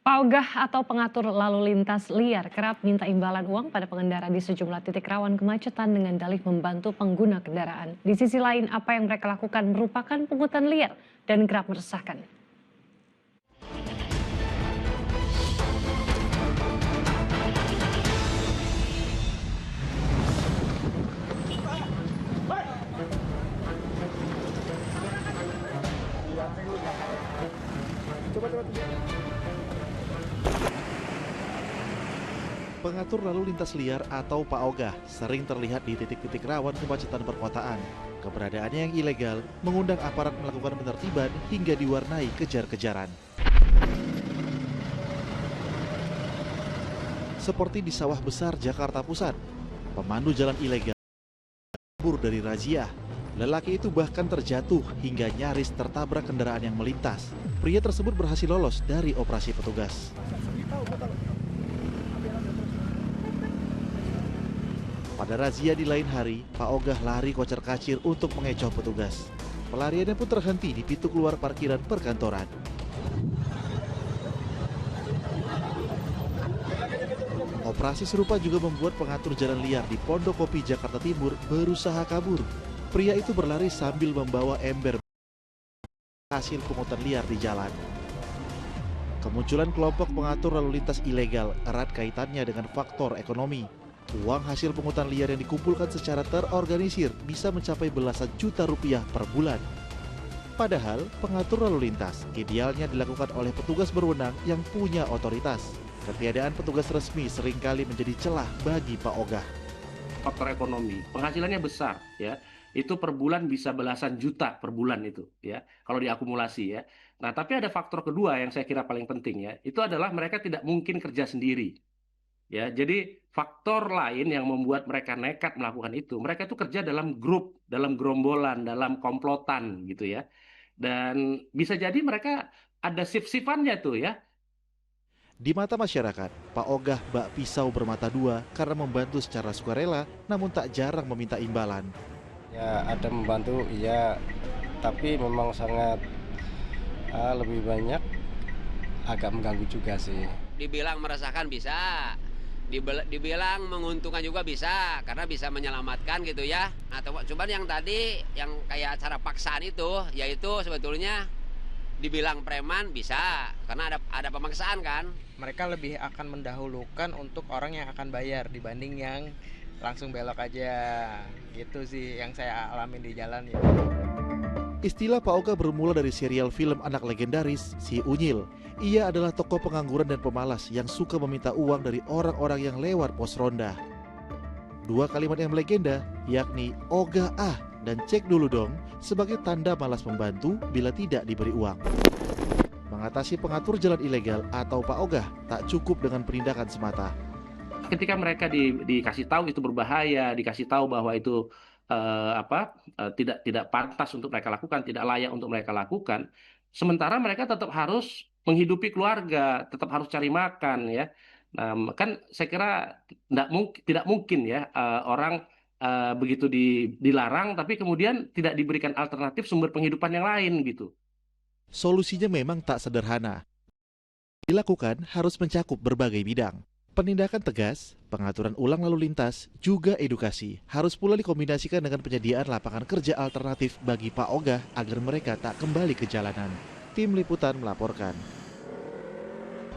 Paugah atau pengatur lalu lintas liar kerap minta imbalan uang pada pengendara di sejumlah titik rawan kemacetan dengan dalih membantu pengguna kendaraan. Di sisi lain, apa yang mereka lakukan merupakan pungutan liar dan kerap meresahkan. Pengatur lalu lintas liar atau PAOGA sering terlihat di titik-titik rawan kemacetan perkotaan. Keberadaannya yang ilegal mengundang aparat melakukan penertiban hingga diwarnai kejar-kejaran. Seperti di Sawah Besar, Jakarta Pusat, pemandu jalan ilegal kabur dari razia. Lelaki itu bahkan terjatuh hingga nyaris tertabrak kendaraan yang melintas. Pria tersebut berhasil lolos dari operasi petugas. Pada razia di lain hari, Pak Ogah lari kocar-kacir untuk mengecoh petugas. Pelariannya pun terhenti di pintu keluar parkiran perkantoran. Operasi serupa juga membuat pengatur jalan liar di Pondokopi, Jakarta Timur berusaha kabur. Pria itu berlari sambil membawa ember hasil pungutan liar di jalan. Kemunculan kelompok pengatur lalu lintas ilegal erat kaitannya dengan faktor ekonomi. Uang hasil pungutan liar yang dikumpulkan secara terorganisir bisa mencapai belasan juta rupiah per bulan. Padahal pengatur lalu lintas idealnya dilakukan oleh petugas berwenang yang punya otoritas. Ketiadaan petugas resmi seringkali menjadi celah bagi Pak Ogah. Faktor ekonomi, penghasilannya besar ya. Itu per bulan bisa belasan juta per bulan itu ya, kalau diakumulasi ya. Nah, tapi ada faktor kedua yang saya kira paling penting ya, itu adalah mereka tidak mungkin kerja sendiri. Ya, jadi faktor lain yang membuat mereka nekat melakukan itu, mereka itu kerja dalam grup, dalam gerombolan, dalam komplotan gitu ya. Dan bisa jadi mereka ada shift-shiftannya tuh ya. Di mata masyarakat, Pak Ogah bak pisau bermata dua karena membantu secara sukarela namun tak jarang meminta imbalan. Ya ada membantu, iya, tapi memang sangat lebih banyak agak mengganggu juga sih. Dibilang meresahkan bisa, dibilang menguntungkan juga bisa, karena bisa menyelamatkan gitu ya. Nah, cuman yang tadi, yang kayak cara paksaan itu, yaitu sebetulnya dibilang preman bisa, karena ada pemaksaan kan. Mereka lebih akan mendahulukan untuk orang yang akan bayar dibanding yang langsung belok aja. Gitu sih yang saya alamin di jalan ya. Istilah Pak Ogah bermula dari serial film anak legendaris Si Unyil. Ia adalah tokoh pengangguran dan pemalas yang suka meminta uang dari orang-orang yang lewat pos ronda. Dua kalimat yang melegenda, yakni Ogah ah dan cek dulu dong, sebagai tanda malas membantu bila tidak diberi uang. Mengatasi pengatur jalan ilegal atau Pak Ogah tak cukup dengan penindakan semata. Ketika mereka dikasih tahu itu berbahaya, dikasih tahu bahwa itu tidak pantas untuk mereka lakukan, tidak layak untuk mereka lakukan, sementara mereka tetap harus menghidupi keluarga, tetap harus cari makan ya. Nah, kan saya kira tidak mungkin ya orang begitu dilarang, tapi kemudian tidak diberikan alternatif sumber penghidupan yang lain gitu. Solusinya memang tak sederhana. Dilakukan harus mencakup berbagai bidang. Penindakan tegas, pengaturan ulang lalu lintas, juga edukasi harus pula dikombinasikan dengan penyediaan lapangan kerja alternatif bagi Pak Ogah agar mereka tak kembali ke jalanan. Tim Liputan melaporkan.